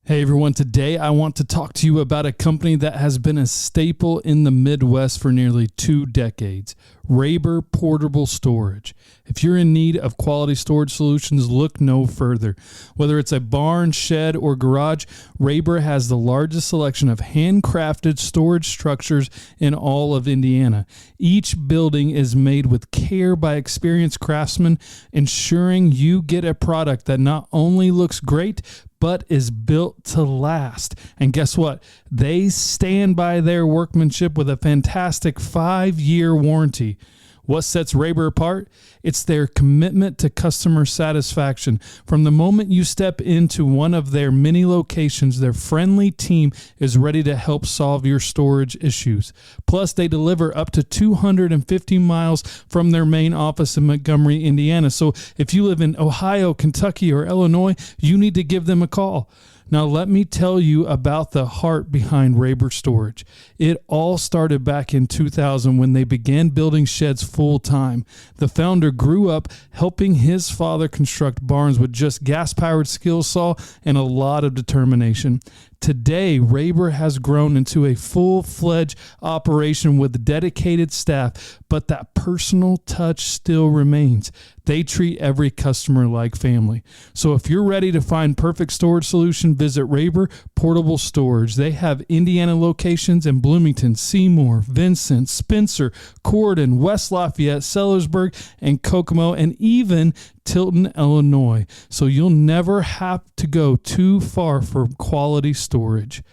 Hey everyone, today I want to talk to you about a company that has been a staple in the Midwest for nearly 2 decades, Raber Portable Storage. If you're in need of quality storage solutions, look no further. Whether it's a barn, shed, or garage, Raber has the largest selection of handcrafted storage structures in all of Indiana. Each building is made with care by experienced craftsmen, ensuring you get a product that not only looks great, but is built to last. And guess what? They stand by their workmanship with a fantastic 5-year warranty. What sets Raber apart? It's their commitment to customer satisfaction. From the moment you step into one of their many locations, their friendly team is ready to help solve your storage issues. Plus, they deliver up to 250 miles from their main office in Montgomery, Indiana. So if you live in Ohio, Kentucky, or Illinois, you need to give them a call. Now, let me tell you about the heart behind Raber Storage. It all started back in 2000 when they began building sheds full time. The founder grew up helping his father construct barns with just gas-powered skill saw and a lot of determination. Today, Raber has grown into a full-fledged operation with dedicated staff, but that personal touch still remains. They treat every customer like family. So if you're ready to find perfect storage solution, visit Raber Portable Storage. They have Indiana locations in Bloomington, Seymour, Vincent, Spencer, Corydon, West Lafayette, Sellersburg, and Kokomo, and even Tilton, Illinois. So you'll never have to go too far for quality storage.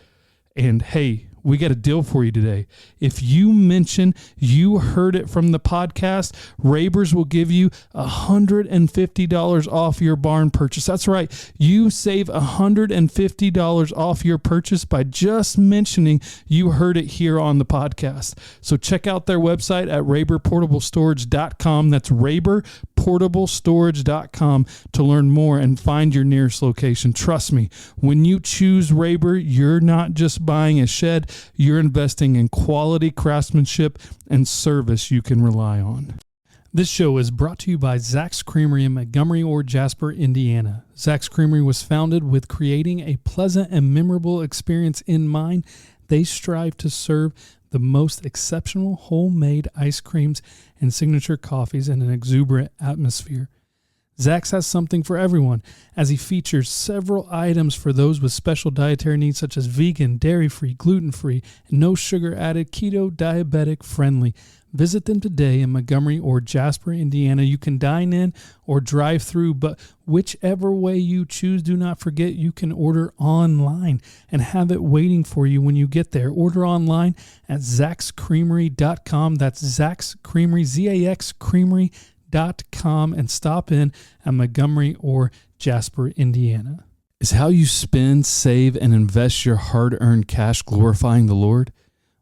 And hey, we got a deal for you today. If you mention you heard it from the podcast, Rabers will give you $150 off your barn purchase. That's right. You save $150 off your purchase by just mentioning you heard it here on the podcast. So check out their website at raberportablestorage.com. That's raberportablestorage.com to learn more and find your nearest location. Trust me, when you choose Raber, you're not just buying a shed, you're investing in quality craftsmanship and service you can rely on. This show is brought to you by Zach's Creamery in Montgomery or Jasper, Indiana. Zach's Creamery was founded with creating a pleasant and memorable experience in mind. They strive to serve the most exceptional homemade ice creams and signature coffees in an exuberant atmosphere. Zach's has something for everyone, as he features several items for those with special dietary needs such as vegan, dairy-free, gluten-free, and no sugar-added, keto, diabetic friendly. Visit them today in Montgomery or Jasper, Indiana. You can dine in or drive through, but whichever way you choose, do not forget you can order online and have it waiting for you when you get there. Order online at zaxcreamery.com. That's Zach's Creamery, Z-A-X Creamery.com, and stop in at Montgomery or Jasper, Indiana. Is how you spend, save, and invest your hard-earned cash glorifying the Lord?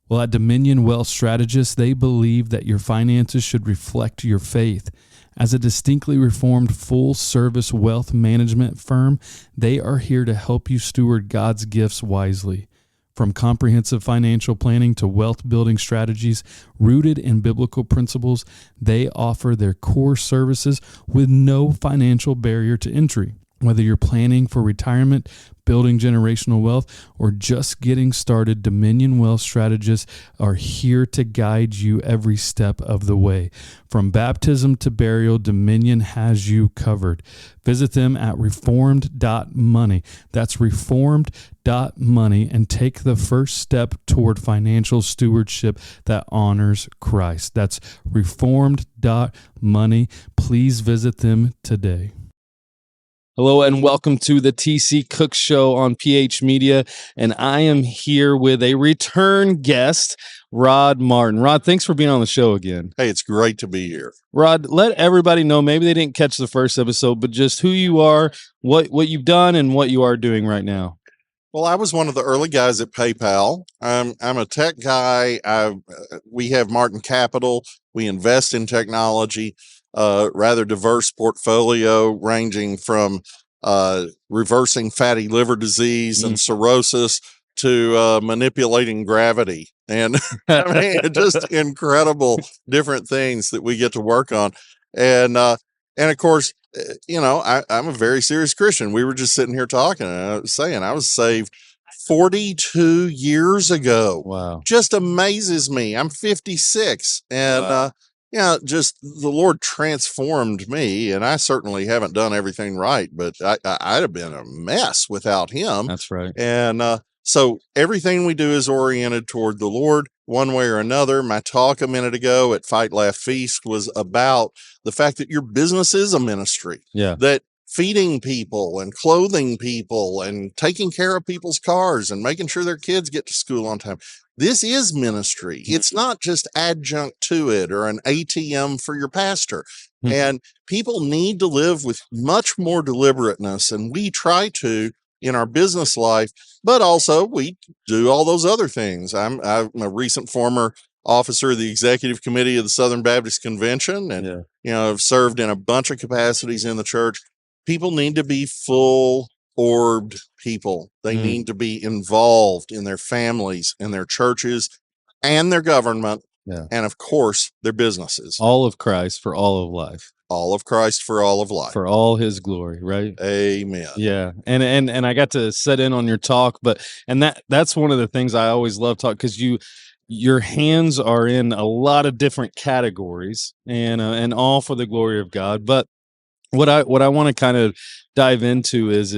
Well, at Dominion Wealth Strategists, they believe that your finances should reflect your faith. As a distinctly reformed full-service wealth management firm, they are here to help you steward God's gifts wisely. From comprehensive financial planning to wealth-building strategies rooted in biblical principles, they offer their core services with no financial barrier to entry. Whether you're planning for retirement, building generational wealth, or just getting started, Dominion Wealth Strategists are here to guide you every step of the way. From baptism to burial, Dominion has you covered. Visit them at reformed.money. That's reformed.money, and take the first step toward financial stewardship that honors Christ. That's reformed.money. Please visit them today. Hello and welcome to the TC Cook Show on PH Media, and I am here with a return guest, Rod Martin. Rod, thanks for being on the show again. Hey, it's great to be here. Rod, let everybody know, maybe they didn't catch the first episode, but just who you are, what you've done, and what you are doing right now. Well, I was one of the early guys at PayPal. I'm a tech guy. We have Martin Capital. We invest in technology. Rather diverse portfolio ranging from reversing fatty liver disease and cirrhosis to manipulating gravity. And I mean, just incredible different things that we get to work on. And of course, I'm a very serious Christian. We were just sitting here talking, and I was saying I was saved 42 years ago. Wow. Just amazes me. I'm 56, and Wow. just the Lord transformed me, and I certainly haven't done everything right, but I'd have been a mess without Him. That's right. And so everything we do is oriented toward the Lord one way or another. My talk a minute ago at Fight, Laugh, Feast was about the fact that your business is a ministry. Yeah. That feeding people and clothing people and taking care of people's cars and making sure their kids get to school on time. This is ministry. It's not just adjunct to it or an ATM for your pastor. And people need to live with much more deliberateness, and we try to in our business life, but also we do all those other things. I'm a recent former officer of the executive committee of the Southern Baptist Convention, and I've served in a bunch of capacities in the church. People need to be full-orbed people. They need to be involved in their families and their churches and their government, and of course their businesses. All of Christ for all of life. All of Christ for all of life. For all His glory, right? Amen. Yeah. And I got to sit in on your talk, and that's one of the things I always love talk, because your hands are in a lot of different categories, and all for the glory of God. But what I want to kind of dive into is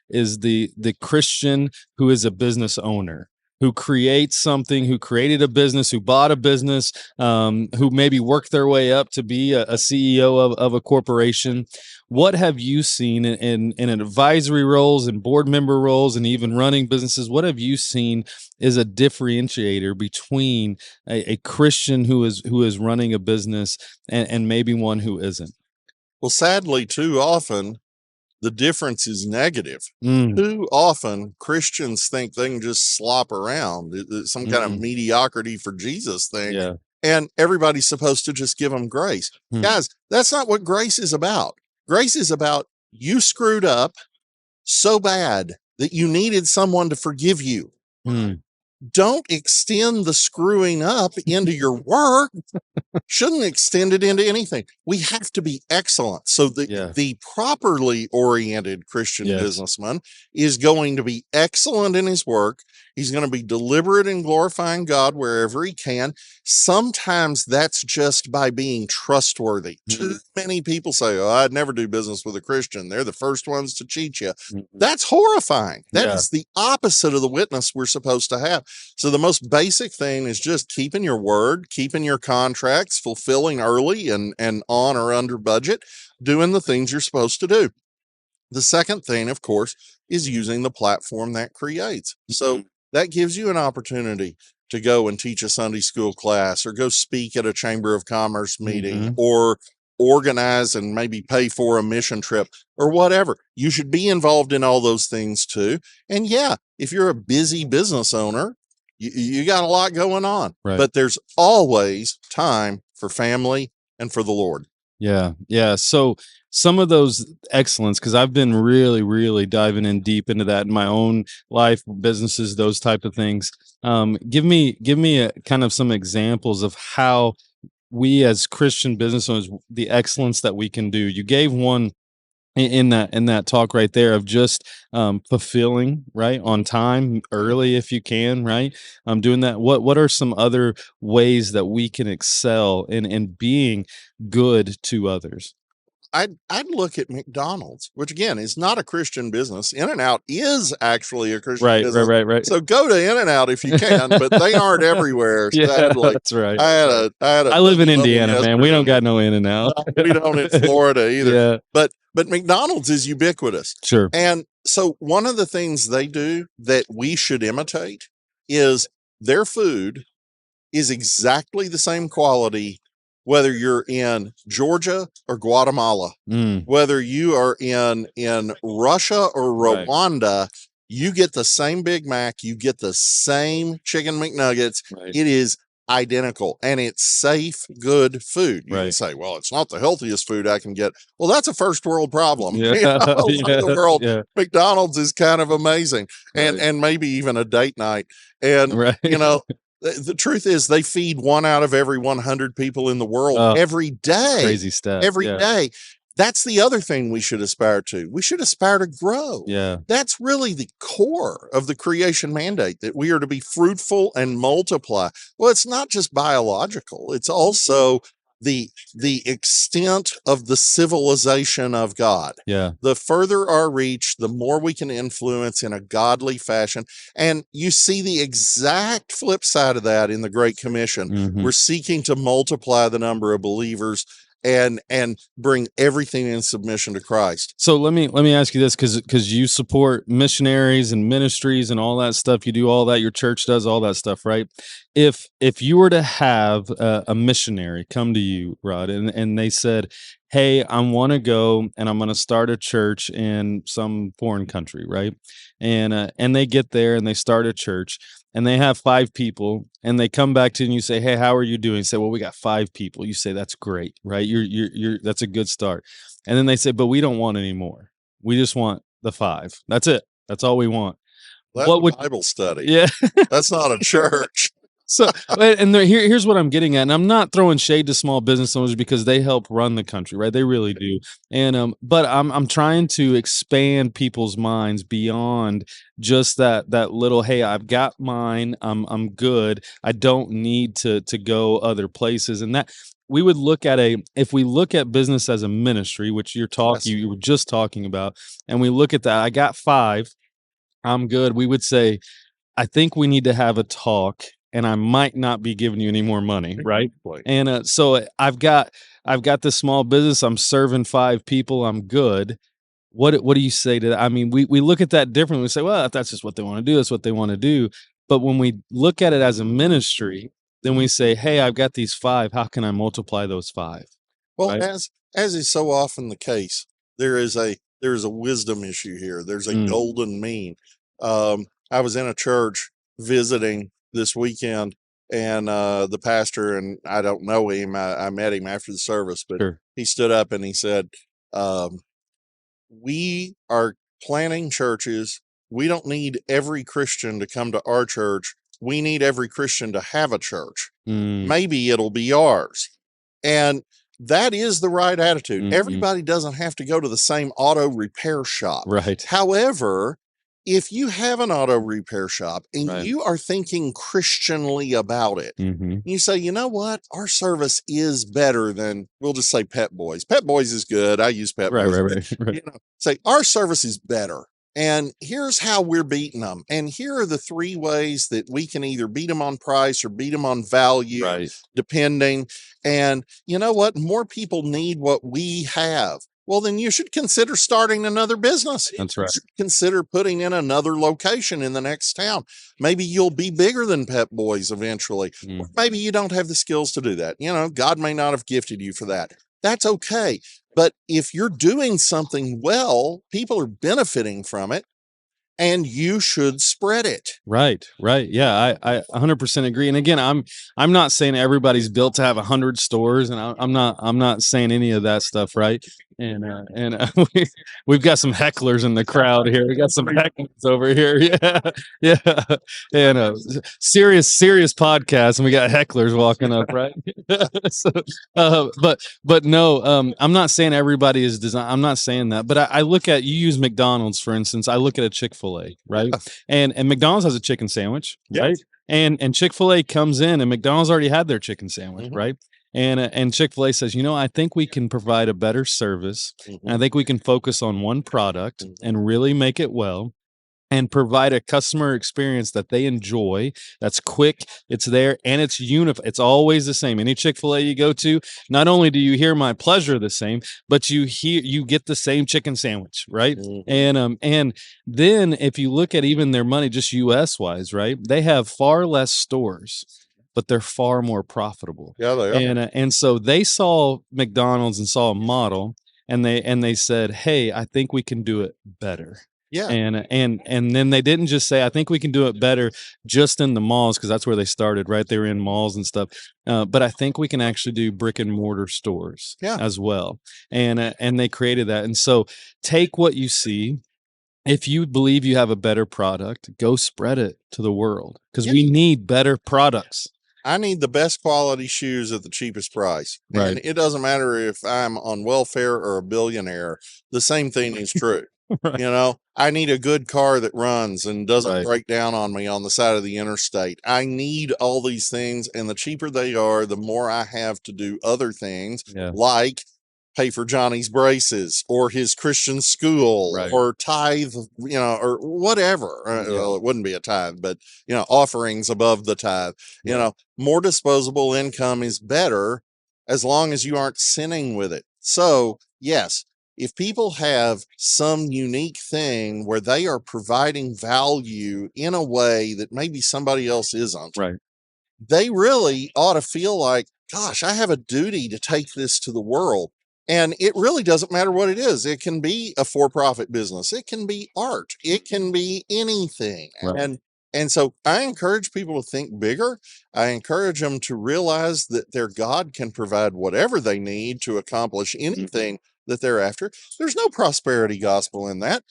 the Christian who is a business owner, who creates something, who created a business, who bought a business, who maybe worked their way up to be a CEO of a corporation. What have you seen in advisory roles and board member roles and even running businesses? What have you seen is a differentiator between a Christian who is running a business and maybe one who isn't? Well, sadly, too often, the difference is negative. Too often, Christians think they can just slop around. It's some kind of mediocrity for Jesus thing. And everybody's supposed to just give them grace. Guys, that's not what grace is about. Grace is about you screwed up so bad that you needed someone to forgive you. Don't extend the screwing up into your work. Shouldn't extend it into anything. We have to be excellent. So the properly oriented Christian businessman is going to be excellent in his work. He's going to be deliberate in glorifying God wherever he can. Sometimes that's just by being trustworthy. Too many people say, "Oh, I'd never do business with a Christian. They're the first ones to cheat you." That's horrifying. That is the opposite of the witness we're supposed to have. So the most basic thing is just keeping your word, keeping your contracts, fulfilling early and on or under budget, doing the things you're supposed to do. The second thing, of course, is using the platform that creates. So that gives you an opportunity to go and teach a Sunday school class, or go speak at a Chamber of Commerce meeting, or organize and maybe pay for a mission trip or whatever. You should be involved in all those things too. And if you're a busy business owner, you got a lot going on, but there's always time for family and for the Lord. Yeah. So some of those excellence, because I've been really, really diving in deep into that in my own life, businesses, those type of things. Give me a kind of some examples of how we as Christian business owners, the excellence that we can do. You gave one in that talk right there of just fulfilling right on time, early if you can, right? Doing that. What are some other ways that we can excel in being good to others? I'd look at McDonald's, which again is not a Christian business. In-N-Out is actually a Christian business. Right. So go to In-N-Out if you can, but they aren't everywhere. Sadly. That's right. I live in Indiana, man. We don't got no In-N-Out. We don't in Florida either. But McDonald's is ubiquitous. Sure. And so one of the things they do that we should imitate is their food is exactly the same quality, whether you're in Georgia or Guatemala, whether you are in Russia or Rwanda, you get the same Big Mac, you get the same chicken McNuggets. It is identical, and it's safe, good food. You can say, well, it's not the healthiest food I can get. Well, that's a first world problem. The world, McDonald's is kind of amazing, and maybe even a date night. And the truth is, they feed 1 out of every 100 people in the world every day. Crazy stuff. Every day. That's the other thing we should aspire to. We should aspire to grow. Yeah. That's really the core of the creation mandate, that we are to be fruitful and multiply. Well, it's not just biological. It's also the extent of the civilization of God. Yeah. The further our reach, the more we can influence in a godly fashion. And you see the exact flip side of that in the Great Commission. Mhm. We're seeking to multiply the number of believers and bring everything in submission to Christ. So let me ask you this, because you support missionaries and ministries and all that stuff. You do all that. Your church does all that stuff, right? If you were to have a missionary come to you, Rod, and they said, "Hey, I want to go and I'm going to start a church in some foreign country," right? And they get there and they start a church. And they have 5 people, and they come back to you and you say, "Hey, how are you doing?" You say, "Well, we got 5 people." You say, "That's great," right? You're that's a good start. And then they say, "But we don't want any more. We just want the 5. That's it. That's all we want." That's What a would Bible study. Yeah. That's not a church. So, and here's what I'm getting at, and I'm not throwing shade to small business owners because they help run the country, right? They really do. And but I'm trying to expand people's minds beyond just that little, "Hey, I've got mine. I'm good. I don't need to go other places." And that we would look at if we look at business as a ministry, which you were just talking about, and we look at that, I got 5, I'm good. We would say, "I think we need to have a talk, and I might not be giving you any more money," right? And so I've got this small business. I'm serving 5 people. I'm good. What do you say to that? I mean, we look at that differently. We say, "Well, if that's just what they want to do, that's what they want to do." But when we look at it as a ministry, then we say, "Hey, I've got these 5. How can I multiply those 5?" Well, Right? as is so often the case, there is a wisdom issue here. There's a golden mean. I was in a church visiting this weekend, and the pastor, and I don't know him. I met him after the service, but Sure. he stood up and he said, "We are planning churches. We don't need every Christian to come to our church. We need every Christian to have a church. Maybe it'll be ours." And that is the right attitude. Everybody doesn't have to go to the same auto repair shop. Right. However, if you have an auto repair shop and Right. you are thinking Christianly about it, you say, "You know what? Our service is better than," we'll just say, Pet Boys. Pet Boys is good. I use Pet Boys. Right. You know, say our service is better. And here's how we're beating them. And here are the 3 ways that we can either beat them on price or beat them on value, Right. depending. And you know what? More people need what we have. Well, then you should consider starting another business. That's right. You should consider putting in another location in the next town. Maybe you'll be bigger than Pep Boys eventually. Or maybe you don't have the skills to do that. You know, God may not have gifted you for that. That's okay. But if you're doing something well, people are benefiting from it, and you should spread it. Right. Yeah, I 100% agree. And again, I'm not saying everybody's built to have 100 stores, and I'm not saying any of that stuff, right? And we've got some hecklers in the crowd here. We got some hecklers over here. Yeah. And serious podcast, and we got hecklers walking up, right? So, but no, I'm not saying everybody is designed. I'm not saying that, but I look at, you use McDonald's for instance. I look at a Chick-fil-A, right? And McDonald's has a chicken sandwich, right? And Chick-fil-A comes in, and McDonald's already had their chicken sandwich, right? And Chick-fil-A says, "You know, I think we can provide a better service. And I think we can focus on one product and really make it well, and provide a customer experience that they enjoy. That's quick, it's there, and it's unified. It's always the same. Any Chick-fil-A you go to, not only do you hear my pleasure the same, but you get the same chicken sandwich, right? And then if you look at even their money, just US wise, right? They have far less stores, but they're far more profitable. Yeah, they are. And so they saw McDonald's and saw a model, and they said, "Hey, I think we can do it better." Yeah. And then they didn't just say, "I think we can do it better just in the malls," because that's where they started, right? They were in malls and stuff. But I think we can actually do brick and mortar stores as well. And they created that. And so take what you see. If you believe you have a better product, go spread it to the world, because we need better products. I need the best quality shoes at the cheapest price. Right. And it doesn't matter if I'm on welfare or a billionaire. The same thing is true. Right. You know, I need a good car that runs and doesn't Right. break down on me on the side of the interstate. I need all these things. And the cheaper they are, the more I have to do other things Yeah. like pay for Johnny's braces or his Christian school Right. or tithe, you know, or whatever. Well, it wouldn't be a tithe, but, you know, offerings above the tithe. Yeah. You know, more disposable income is better as long as you aren't sinning with it. So, yes, if people have some unique thing where they are providing value in a way that maybe somebody else isn't, Right. they really ought to feel like, gosh, I have a duty to take this to the world. And it really doesn't matter what it is. It can be a for-profit business. It can be art. It can be anything. Right. And so I encourage people to think bigger. I encourage them to realize that their God can provide whatever they need to accomplish anything that they're after. There's no prosperity gospel in that.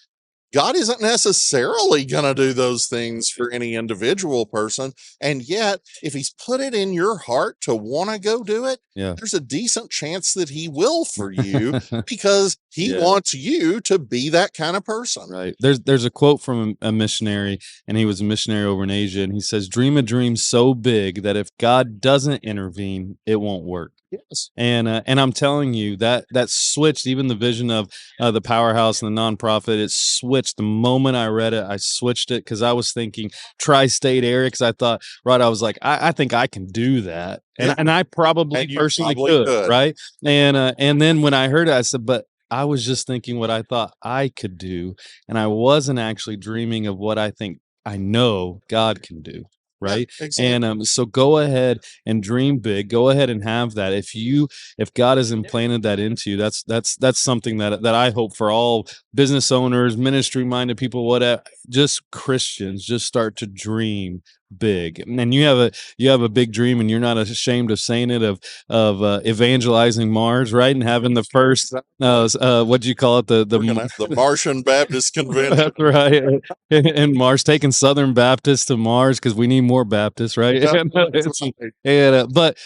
God isn't necessarily going to do those things for any individual person. And yet, if he's put it in your heart to want to go do it, Yeah. there's a decent chance that he will for you because he Yeah. wants you to be that kind of person. Right. There's a quote from a missionary, and he was a missionary over in Asia, and he says, "Dream a dream so big that if God doesn't intervene, it won't work." Yes. And I'm telling you that switched even the vision of the powerhouse and the nonprofit. It switched the moment I read it. I switched it because I was thinking tri-state area. Because I thought, right, I was like, I think I can do that, and I probably And you personally probably could, right? And then when I heard it, I said, but I was just thinking what I thought I could do, and I wasn't actually dreaming of what I think I know God can do. Right. Yeah, exactly. And so go ahead and dream big. Go ahead and have that. If God has implanted that into you, that's something that I hope for all business owners, ministry minded people, whatever, just Christians, just start to dream big. And you have a big dream, and you're not ashamed of saying it, of evangelizing Mars, right? And having the first what do you call it, the Martian Baptist Convention. That's right. And Mars, taking Southern Baptists to Mars because we need more Baptists, right? Yeah, But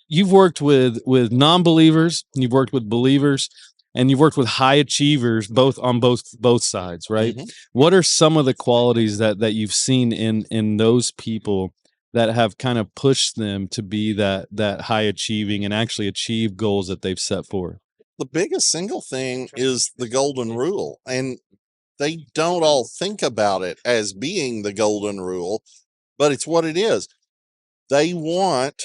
you've worked with non-believers, you've worked with believers, and you've worked with high achievers, both on both sides, right? Mhm. What are some of the qualities that you've seen in those people that have kind of pushed them to be that high achieving and actually achieve goals that they've set forth? The biggest single thing is the golden rule. And they don't all think about it as being the golden rule, but it's what it is. They want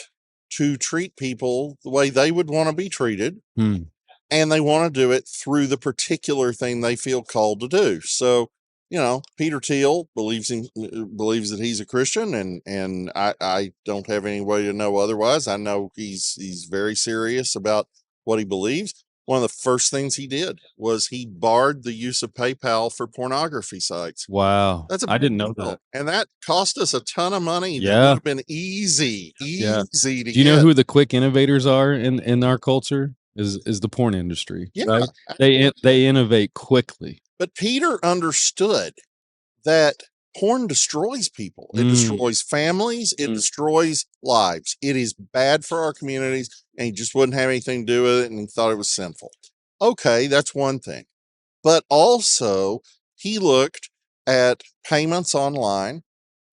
to treat people the way they would want to be treated. Hmm. And they want to do it through the particular thing they feel called to do. So, you know, Peter Thiel believes that he's a Christian, and I don't have any way to know otherwise. I know he's very serious about what he believes. One of the first things he did was he barred the use of PayPal for pornography sites. Wow. That's I didn't know big deal. that. And that cost us a ton of money. That Yeah. would have been easy to Do you know get. who the quick innovators are in our culture? Is the porn industry. Yeah, right? They innovate quickly. But Peter understood that porn destroys people. It destroys families. It destroys lives. It is bad for our communities, and he just wouldn't have anything to do with it, and he thought it was sinful. Okay, that's one thing. But also, he looked at payments online,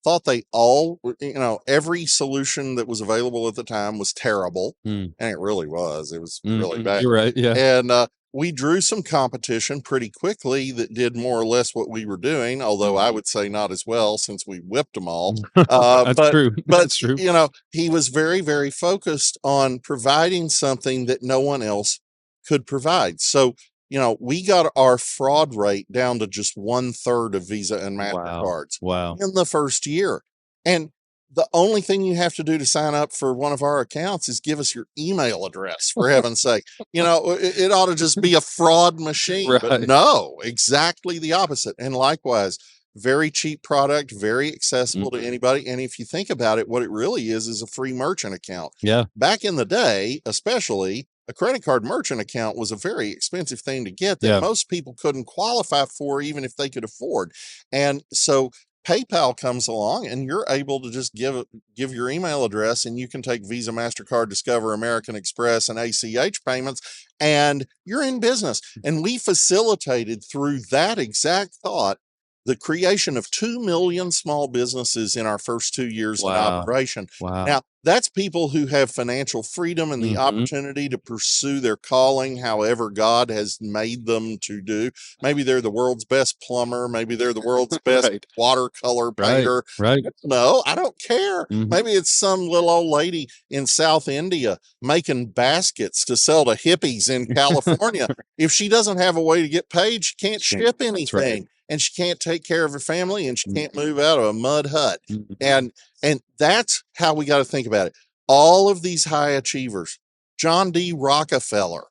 thought they all, you know, every solution that was available at the time was terrible. And it really was. It was really bad. You're right. Yeah. And we drew some competition pretty quickly that did more or less what we were doing, although I would say not as well since we whipped them all. That's true. But, That's true. you know, he was very, very focused on providing something that no one else could provide. So, you know, we got our fraud rate down to just 1/3 of Visa and MasterCards Wow. in the first year. And the only thing you have to do to sign up for one of our accounts is give us your email address, for heaven's sake. You know, it ought to just be a fraud machine. Right. But no, exactly the opposite. And likewise, very cheap product, very accessible to anybody. And if you think about it, what it really is a free merchant account. Yeah. Back in the day, especially, a credit card merchant account was a very expensive thing to get that most people couldn't qualify for, even if they could afford. And so PayPal comes along and you're able to just give your email address, and you can take Visa, MasterCard, Discover, American Express, and ACH payments, and you're in business. And we facilitated through that exact thought the creation of 2 million small businesses in our first 2 years in Wow. operation. Wow. Now, that's people who have financial freedom and the opportunity to pursue their calling however God has made them to do. Maybe they're the world's best plumber. Maybe they're the world's best Right. watercolor painter. Right. No, I don't care. Mhm. Maybe it's some little old lady in South India making baskets to sell to hippies in California. If she doesn't have a way to get paid, she can't She can't- ship that's right. anything, and she can't take care of her family, and she Mhm. can't move out of a mud hut. Mhm. And that's how we got to think about it. All of these high achievers, John D. Rockefeller,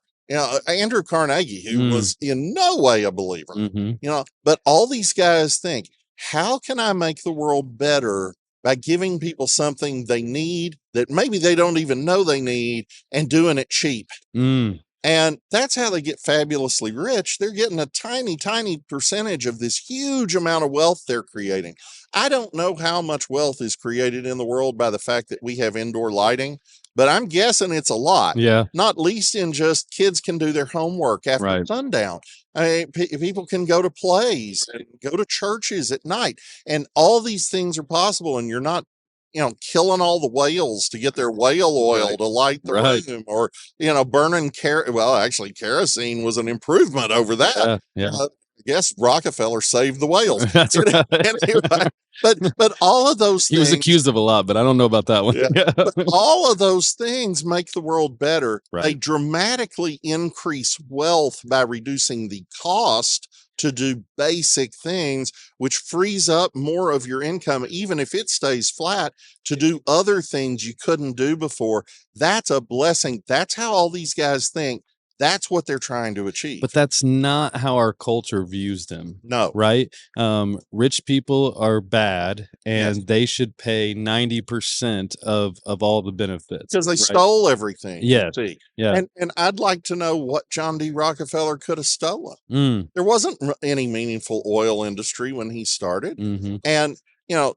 Andrew Carnegie, who was in no way a believer, Mhm. but all these guys think, how can I make the world better by giving people something they need that maybe they don't even know they need, and doing it cheap? Mm. And that's how they get fabulously rich. They're getting a tiny, tiny percentage of this huge amount of wealth they're creating. I don't know how much wealth is created in the world by the fact that we have indoor lighting, but I'm guessing it's a lot. Yeah. Not least in just kids can do their homework after Right. sundown. I mean, people can go to plays and go to churches at night, and all these things are possible. And you're not, killing all the whales to get their whale oil Right. to light the Right. room, or burning well, actually kerosene was an improvement over that. Yeah. I guess Rockefeller saved the whales. That's right. Anyway, but all of those He was things, accused of a lot, but I don't know about that one. yeah, but all of those things make the world better. They Right. dramatically increase wealth by reducing the cost to do basic things, which frees up more of your income, even if it stays flat, to do other things you couldn't do before. That's a blessing. That's how all these guys think. That's what they're trying to achieve. But that's not how our culture views them. No. Right? Rich people are bad, Yes. and they should pay 90% of all the benefits. Because they right? stole everything. Yeah. See. Yeah. And I'd like to know what John D. Rockefeller could have stolen. Mm. There wasn't any meaningful oil industry when he started. Hmm. And,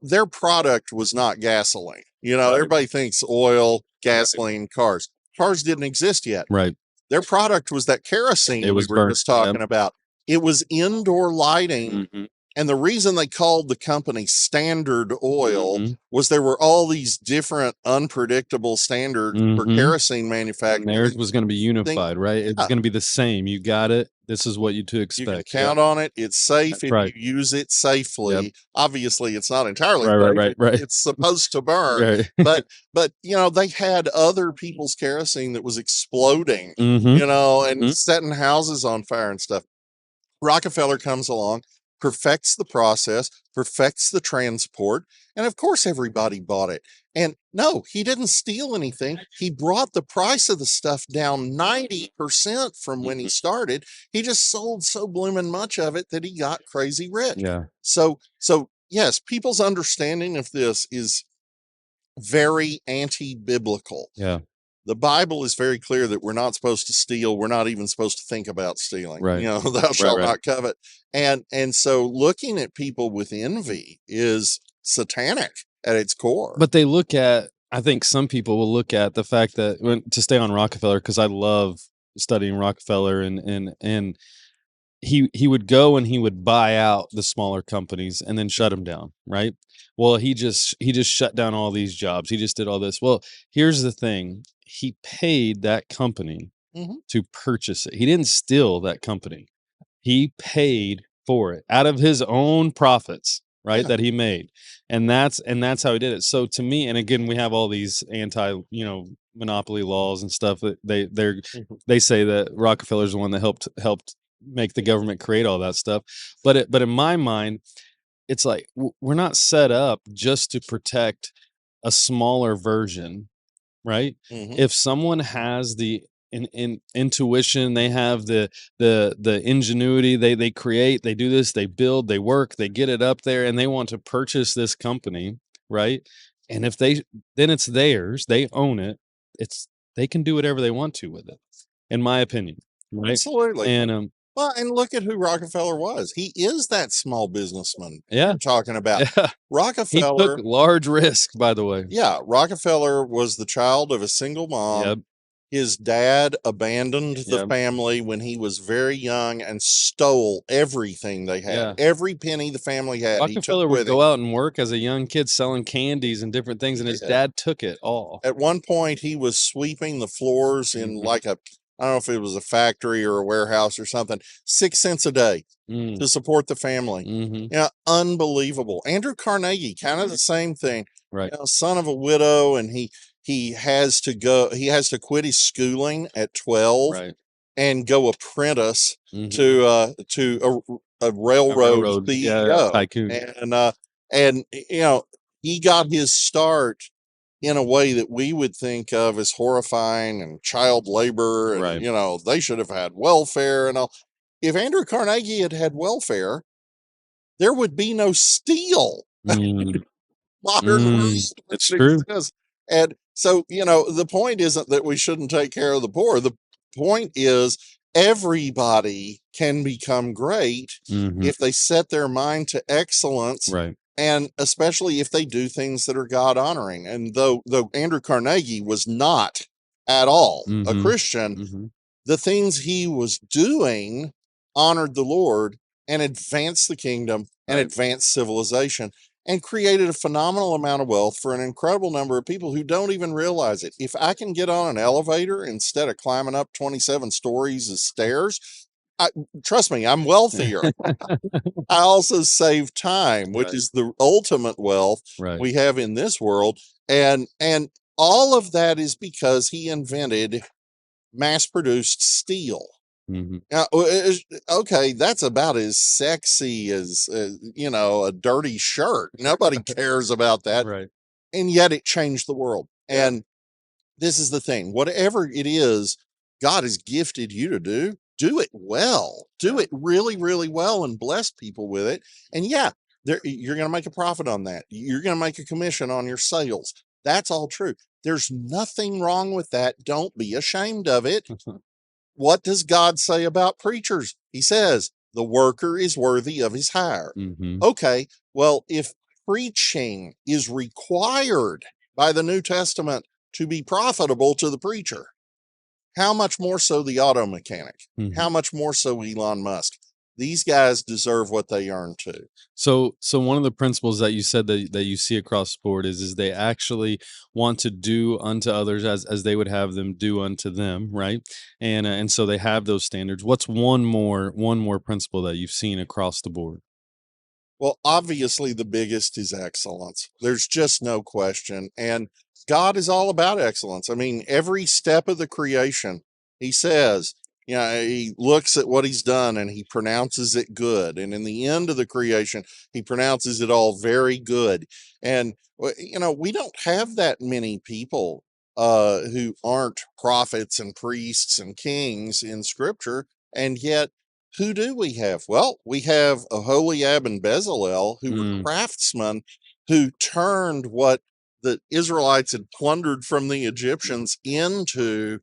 their product was not gasoline. Right. Everybody thinks oil, gasoline, cars. Cars didn't exist yet. Right. Their product was that kerosene It was we were burnt. just talking about. It was indoor lighting. Mhm. And the reason they called the company Standard Oil Mhm. was there were all these different unpredictable standards for Mhm. kerosene And manufacturing. theirs was going to be unified, right? It's Yeah. going to be the same. You got it. This is what you to You expect. can count on it. It's safe That's if right. you use it safely. Yep. Obviously, it's not entirely Right. safe. Right. It's supposed to burn. Right. But they had other people's kerosene that was exploding, Mhm. and Mhm. setting houses on fire and stuff. Rockefeller comes along, perfects the process, perfects the transport, and of course everybody bought it. And no, he didn't steal anything. He brought the price of the stuff down 90% from when he started. He just sold so blooming much of it that he got crazy rich. Yeah. So yes, people's understanding of this is very anti-biblical. Yeah. The Bible is very clear that we're not supposed to steal. We're not even supposed to think about stealing. Right. Thou shalt right. not covet. And so looking at people with envy is satanic at its core. But I think some people will look at the fact that to stay on Rockefeller, because I love studying Rockefeller, and he would go and he would buy out the smaller companies and then shut them down, right? Well, he just shut down all these jobs. He just did all this. Well, here's the thing. He paid that company Mhm. to purchase it. He didn't steal that company. He paid for it out of his own profits, right? Yeah. That he made. And that's how he did it. So to me, and again, we have all these monopoly laws and stuff that they say that Rockefeller's the one that helped make the government create all that stuff. But in my mind, it's like we're not set up just to protect a smaller version, right? Mhm. If someone has the intuition, they have the ingenuity, they create, they do this, they build, they work, they get it up there, and they want to purchase this company, right? And if then it's theirs, they own it. They can do whatever they want to with it, in my opinion, right? Absolutely. And Well, and look at who Rockefeller was. He is that small businessman Yeah. you're talking about. Yeah. He Rockefeller, took large risk, by the way. yeah, Rockefeller was the child of a single mom. Yep. His dad abandoned the Yep. family when he was very young and stole everything they had. Yeah. Every penny the family had, he took Rockefeller would with go him. out and work as a young kid selling candies and different things, and his Yeah. dad took it all. At one point, he was sweeping the floors in Mhm. like I don't know if it was a factory or a warehouse or something, 6 cents a day Mm. to support the family. Mhm. Yeah, unbelievable. Andrew Carnegie, kind of the same thing. Right. You know, son of a widow, and he has to quit his schooling at 12 Right. and go apprentice Mhm. to a railroad CEO. tycoon. And you know, he got his start in a way that we would think of as horrifying and child labor, and Right. you know, they should have had welfare and all. If Andrew Carnegie had had welfare, there would be no steel. Mm. Modern world It's wouldn't true. exist. And so, you know, the point isn't that we shouldn't take care of the poor. The point is everybody can become great Mhm. if they set their mind to excellence, Right. and especially if they do things that are God honoring. And though Andrew Carnegie was not at all a Mhm. Christian, Mhm. the things he was doing honored the Lord and advanced the kingdom and Right. advanced civilization and created a phenomenal amount of wealth for an incredible number of people who don't even realize it. If I can get on an elevator instead of climbing up 27 stories of stairs, trust me, I'm wealthier. I also save time, which Right. is the ultimate wealth Right. we have in this world. And all of that is because he invented mass-produced steel. Mhm. Now, okay, that's about as sexy as you know, a dirty shirt. Nobody cares about that, Right. and yet it changed the world. Yeah. And this is the thing: whatever it is God has gifted you to do it well. Do Yeah. it really, really well, and bless people with it. And yeah, you're going to make a profit on that. You're going to make a commission on your sales. That's all true. There's nothing wrong with that. Don't be ashamed of it. What does God say about preachers? He says, the worker is worthy of his hire. Mhm. Okay, well, if preaching is required by the New Testament to be profitable to the preacher, how much more so the auto mechanic? Mhm. How much more so Elon Musk? These guys deserve what they earn too. So one of the principles that you said that you see across the board is they actually want to do unto others as they would have them do unto them, right? And so they have those standards. What's one more principle that you've seen across the board? Well, obviously, the biggest is excellence. There's just no question. And God is all about excellence. I mean, every step of the creation, he says, you know, he looks at what he's done and he pronounces it good. And in the end of the creation, he pronounces it all very good. And, you know, we don't have that many people who aren't prophets and priests and kings in scripture. And yet, who do we have? Well, we have Aholiab and Bezalel, who were Mm. craftsmen who turned what the Israelites had plundered from the Egyptians into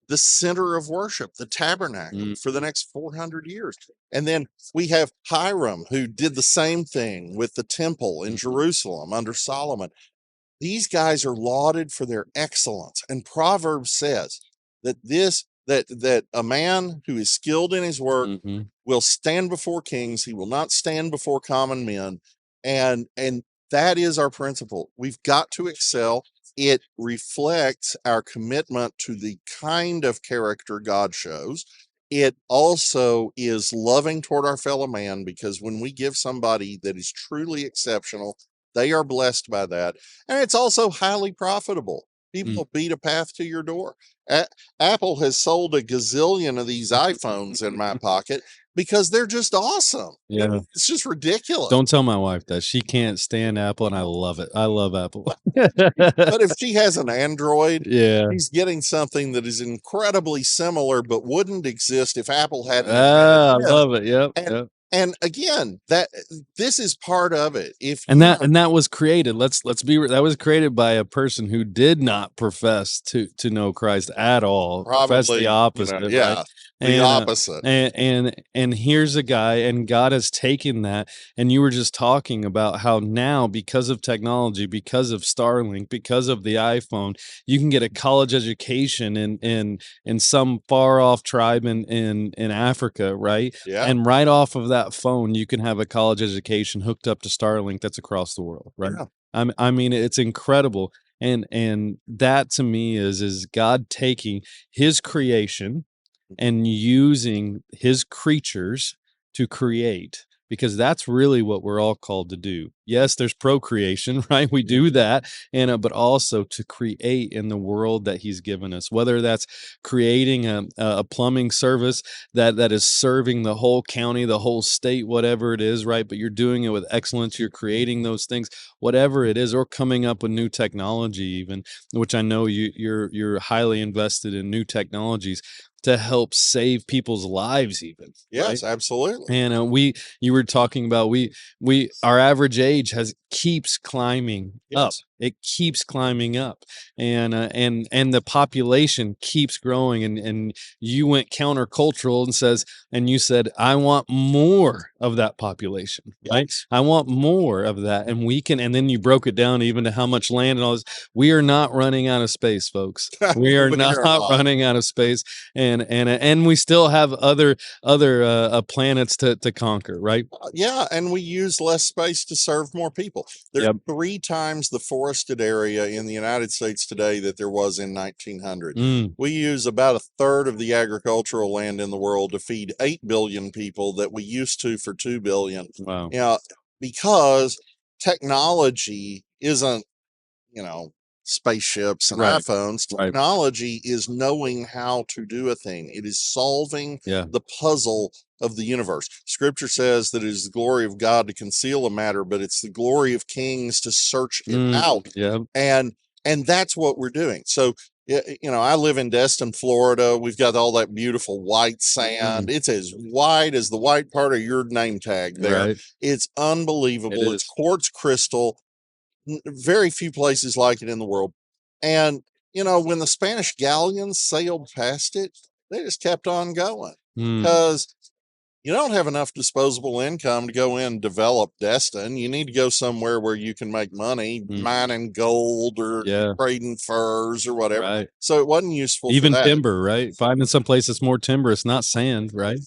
the center of worship, the tabernacle, for the next 400 years. And then we have Hiram, who did the same thing with the temple in Jerusalem under Solomon. These guys are lauded for their excellence. And Proverbs says that a man who is skilled in his work Mhm. will stand before kings. He will not stand before common men. And that is our principle. We've got to excel. It reflects our commitment to the kind of character God shows. It also is loving toward our fellow man, because when we give somebody that is truly exceptional, they are blessed by that. And it's also highly profitable. People will beat a path to your door. Apple has sold a gazillion of these iPhones in my pocket because they're just awesome. Yeah. It's just ridiculous. Don't tell my wife that. She can't stand Apple, and I love it. I love Apple. But if she has an Android, Yeah. she's getting something that is incredibly similar but wouldn't exist if Apple hadn't I invented this. love it. Yep. And Yep. And again, this is part of it. And that was created. Let's be that was created by a person who did not profess to know Christ at all. Profess the opposite, right? The opposite. And here's a guy, and God has taken that. And you were just talking about how now, because of technology, because of Starlink, because of the iPhone, you can get a college education in some far off tribe in Africa, right? Yeah. And right off of that phone, you can have a college education hooked up to Starlink that's across the world, right? Yeah. I mean, it's incredible. And that to me is God taking his creation and using his creatures to create, because that's really what we're all called to do. Yes, there's procreation, right? We do that, and but also to create in the world that he's given us, whether that's creating a plumbing service that is serving the whole county, the whole state, whatever it is, right? But you're doing it with excellence. You're creating those things, whatever it is, or coming up with new technology, even, which I know you're highly invested in new technologies to help save people's lives, even. Yes, right? Absolutely. And you were talking about our average age keeps climbing up. It keeps climbing up, and the population keeps growing. And you went countercultural and you said, I want more of that population, right? I want more of that, and then you broke it down even to how much land and all this. We are not running out of space, folks. We are not running out of space, and we still have other planets to conquer, right? Yeah, and we use less space to serve more people. There's 3 times the forested area in the United States today that there was in 1900. We use about a third of the agricultural land in the world to feed 8 billion people that we used to for 2 billion. Wow. Because technology isn't, spaceships and iPhones. Technology is knowing how to do a thing. It is solving the puzzle of the universe. Scripture says that it is the glory of God to conceal a matter, but it's the glory of kings to search it out. And that's what we're doing. So, I live in Destin, Florida. We've got all that beautiful white sand. It's as white as the white part of your name tag there. Right. It's unbelievable. It's quartz crystal. Very few places like it in the world. And, when the Spanish galleons sailed past it, they just kept on going because you don't have enough disposable income to go in and develop Destin. You need to go somewhere where you can make money, mining gold or trading furs or whatever. Right. So it wasn't useful. Even timber, right? Finding some place that's more timber. It's not sand, right?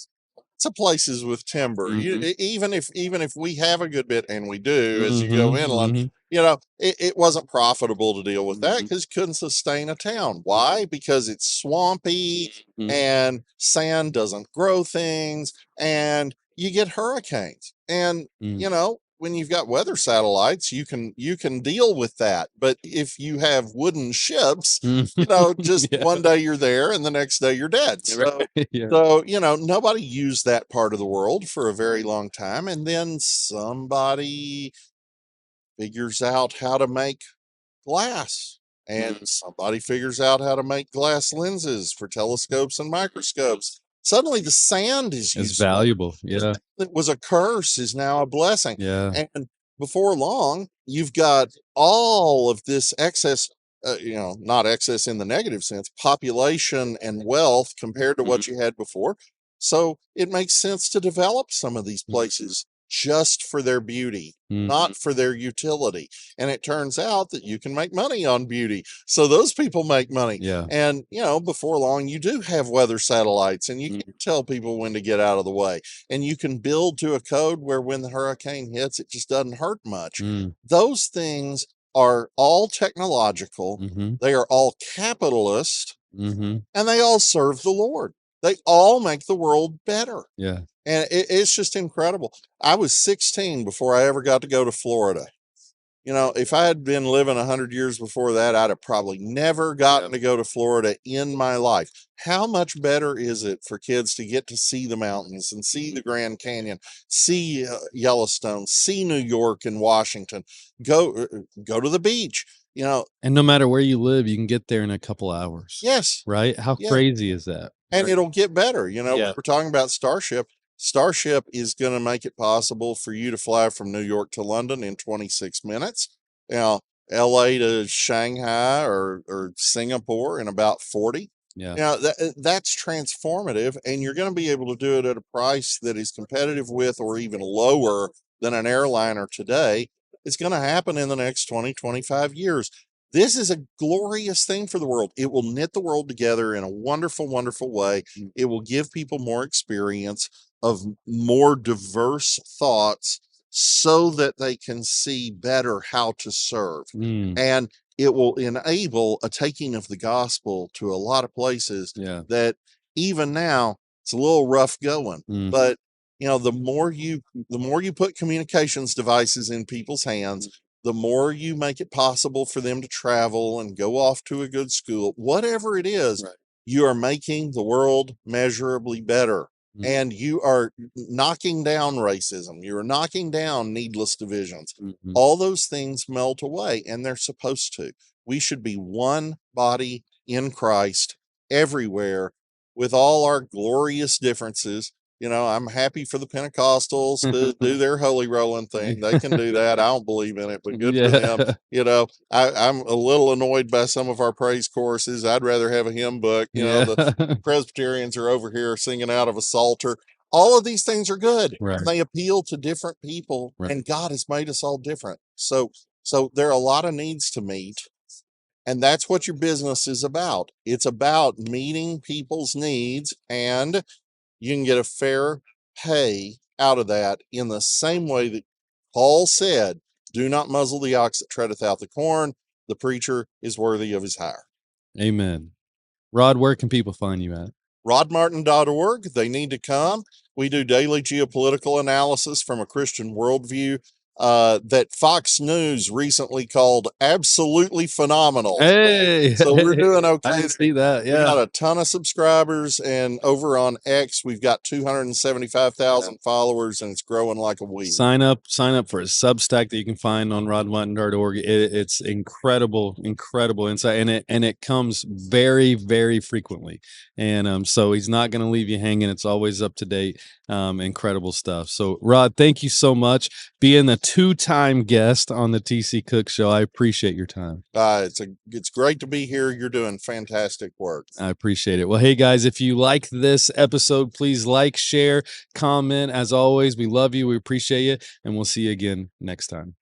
Of places with timber. Even if we have a good bit, and we do, as you go inland, it wasn't profitable to deal with that because you couldn't sustain a town. Why? Because it's swampy and sand doesn't grow things, and you get hurricanes. And when you've got weather satellites, you can deal with that. But if you have wooden ships, just one day you're there and the next day you're dead. So, nobody used that part of the world for a very long time. And then somebody figures out how to make glass. And somebody figures out how to make glass lenses for telescopes and microscopes. Suddenly the sand is valuable. Yeah. It was a curse is now a blessing. Yeah. And before long, you've got all of this excess, not excess in the negative sense, population and wealth compared to what you had before. So it makes sense to develop some of these places just for their beauty, not for their utility. And it turns out that you can make money on beauty. So those people make money. Yeah. And, before long, you do have weather satellites, and you can tell people when to get out of the way. And you can build to a code where when the hurricane hits, it just doesn't hurt much. Those things are all technological. They are all capitalist, and they all serve the Lord. They all make the world better. Yeah. And it's just incredible. I was 16 before I ever got to go to Florida. If I had been living 100 years before that, I'd have probably never gotten to go to Florida in my life. How much better is it for kids to get to see the mountains and see the Grand Canyon, see Yellowstone, see New York and Washington, go to the beach, And no matter where you live, you can get there in a couple hours. Yes. Right? How crazy is that? And it'll get better. We're talking about Starship. Starship is going to make it possible for you to fly from New York to London in 26 minutes. Now, LA to Shanghai or Singapore in about 40. Yeah. Now, that's transformative, and you're going to be able to do it at a price that is competitive with or even lower than an airliner today. It's going to happen in the next 20, 25 years. This is a glorious thing for the world. It will knit the world together in a wonderful, wonderful way. It will give people more experience of more diverse thoughts so that they can see better how to serve. And it will enable a taking of the gospel to a lot of places that even now it's a little rough going. But you know, the more you put communications devices in people's hands, the more you make it possible for them to travel and go off to a good school, whatever it is, you are making the world measurably better. And you are knocking down racism. You're knocking down needless divisions. All those things melt away, and they're supposed to. We should be one body in Christ everywhere with all our glorious differences. You know, I'm happy for the Pentecostals to do their holy rolling thing. They can do that. I don't believe in it, but good for them. You know, I'm a little annoyed by some of our praise choruses. I'd rather have a hymn book. You know, the Presbyterians are over here singing out of a psalter. All of these things are good. And they appeal to different people, and God has made us all different. So there are a lot of needs to meet. And that's what your business is about. It's about meeting people's needs, and you can get a fair pay out of that in the same way that Paul said, do not muzzle the ox that treadeth out the corn. The preacher is worthy of his hire. Amen. Rod, where can people find you at? rodmartin.org. They need to come. We do daily geopolitical analysis from a Christian worldview that Fox News recently called absolutely phenomenal. Hey, so we're doing okay. I didn't see that. Yeah, we got a ton of subscribers, and over on X, we've got 275,000 followers, and it's growing like a weed. Sign up for a Substack that you can find on rodmartin.org. It's incredible insight, and it comes very, very frequently. And so he's not going to leave you hanging. It's always up to date. Incredible stuff. So Rod, thank you so much being the 2-time guest on the TC Cook Show. I appreciate your time. It's great to be here. You're doing fantastic work. I appreciate it. Well, hey guys, if you like this episode, please like, share, comment. As always, we love you. We appreciate you. And we'll see you again next time.